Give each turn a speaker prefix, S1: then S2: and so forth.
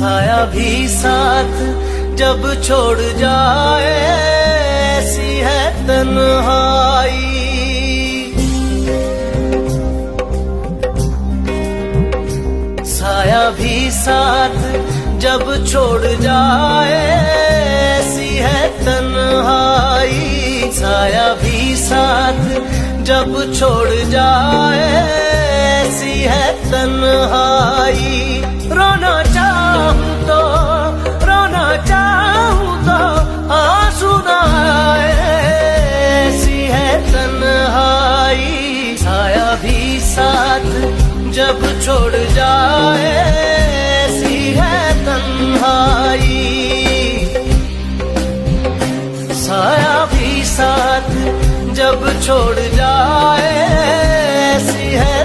S1: साया भी साथ जब छोड़ जाए, ऐसी है तन्हाई। साया भी साथ जब छोड़ जाए, ऐसी है तन्हाई। साया भी साथ जब छोड़ जाए, ऐसी है तन्हाई। रोना चाहूं तो आंसू ना आए, ऐसी है तन्हाई। साया भी साथ जब छोड़ जाए, ऐसी है तन्हाई। साया भी साथ जब छोड़